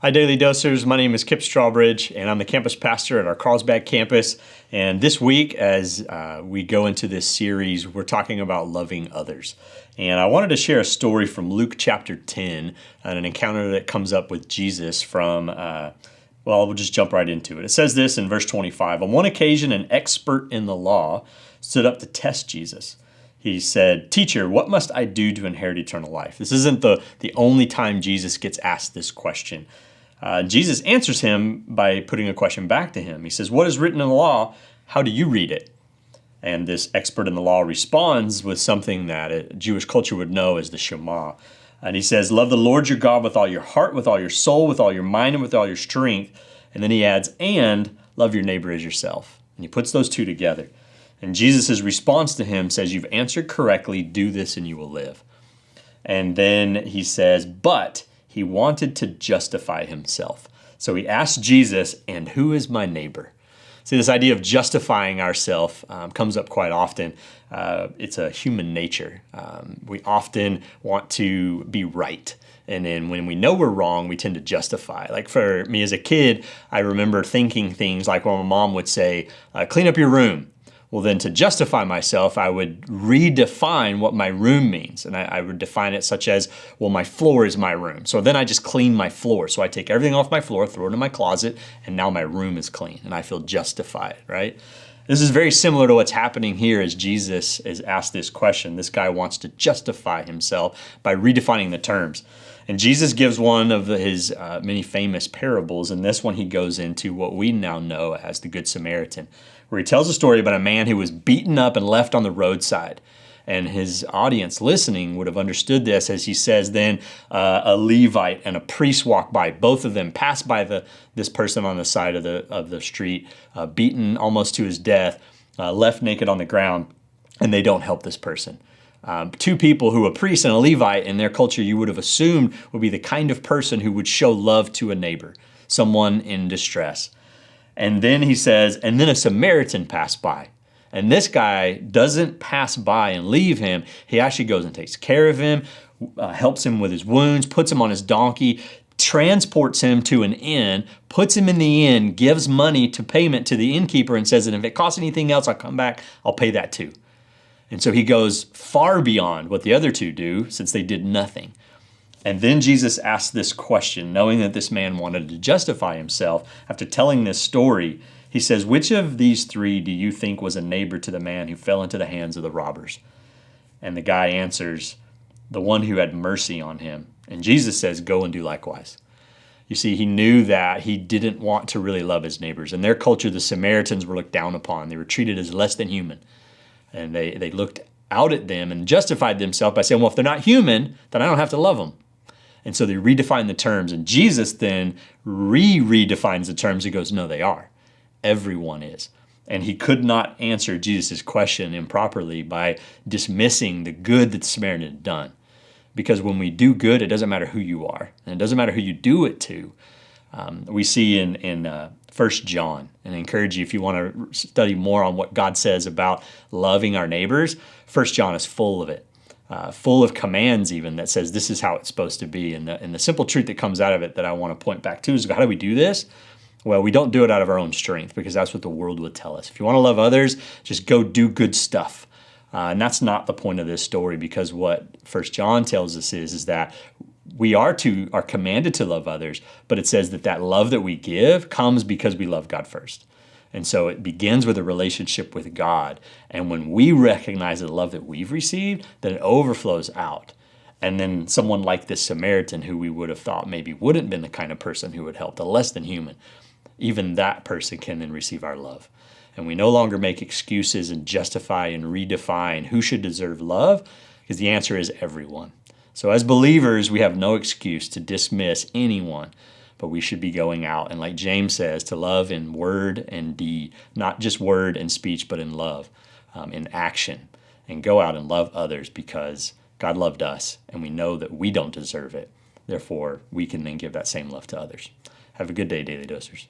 Hi, Daily Dosers. My name is Kip Strawbridge, and I'm the campus pastor at our Carlsbad campus. And this week, as we go into this series, we're talking about loving others. And I wanted to share a story from Luke chapter 10, and an encounter that comes up with Jesus from, we'll just jump right into it. It says this in verse 25. On one occasion, an expert in the law stood up to test Jesus. He said, "Teacher, what must I do to inherit eternal life?" This isn't the only time Jesus gets asked this question. Jesus answers him by putting a question back to him. He says, "What is written in the law? How do you read it?" And this expert in the law responds with something that a Jewish culture would know as the Shema. And he says, "Love the Lord your God with all your heart, with all your soul, with all your mind, and with all your strength." And then he adds, "and love your neighbor as yourself." And he puts those two together. And Jesus' response to him says, "You've answered correctly. Do this and you will live." And then he says, but he wanted to justify himself. So he asked Jesus, "And who is my neighbor?" See, this idea of justifying ourselves comes up quite often. It's a human nature. We often want to be right. And then when we know we're wrong, we tend to justify. Like for me as a kid, I remember thinking things like when my mom would say, "Clean up your room." Well, then to justify myself, I would redefine what my room means. And I would define it such as, well, my floor is my room. So then I just clean my floor. So I take everything off my floor, throw it in my closet, and now my room is clean. And I feel justified, right? This is very similar to what's happening here as Jesus is asked this question. This guy wants to justify himself by redefining the terms. And Jesus gives one of his many famous parables. And this one he goes into what we now know as the Good Samaritan, where he tells a story about a man who was beaten up and left on the roadside. And his audience listening would have understood this as he says, then a Levite and a priest walk by. Both of them pass by this person on the side of the street, beaten almost to his death, left naked on the ground, and they don't help this person. Two people who, a priest and a Levite, in their culture you would have assumed would be the kind of person who would show love to a neighbor, someone in distress. And then he says, and then a Samaritan passed by. And this guy doesn't pass by and leave him. He actually goes and takes care of him, helps him with his wounds, puts him on his donkey, transports him to an inn, puts him in the inn, gives money to payment to the innkeeper and says that if it costs anything else, I'll come back, I'll pay that too. And so he goes far beyond what the other two do since they did nothing. And then Jesus asks this question, knowing that this man wanted to justify himself. After telling this story, he says, "Which of these three do you think was a neighbor to the man who fell into the hands of the robbers?" And the guy answers, "The one who had mercy on him." And Jesus says, "Go and do likewise." You see, he knew that he didn't want to really love his neighbors. In their culture, the Samaritans were looked down upon. They were treated as less than human. And they looked out at them and justified themselves by saying, well, if they're not human, then I don't have to love them. And so they redefined the terms. And Jesus then redefines the terms. He goes, no, they are. Everyone is. And he could not answer Jesus' question improperly by dismissing the good that the Samaritan had done. Because when we do good, it doesn't matter who you are. And it doesn't matter who you do it to. We see in 1 John, and I encourage you if you want to study more on what God says about loving our neighbors, 1 John is full of it. Full of commands even that says this is how it's supposed to be. And the simple truth that comes out of it that I want to point back to is how do we do this? Well, we don't do it out of our own strength because that's what the world would tell us. If you want to love others, just go do good stuff. And that's not the point of this story because what 1 John tells us is that we are commanded to love others, but it says that love that we give comes because we love God first. And so it begins with a relationship with God. And when we recognize the love that we've received, then it overflows out. And then someone like this Samaritan who we would have thought maybe wouldn't have been the kind of person who would help, the less than human, even that person can then receive our love. And we no longer make excuses and justify and redefine who should deserve love because the answer is everyone. So as believers, we have no excuse to dismiss anyone. But we should be going out and like James says, to love in word and deed, not just word and speech, but in love, in action. And go out and love others because God loved us and we know that we don't deserve it. Therefore, we can then give that same love to others. Have a good day, Daily Dosers.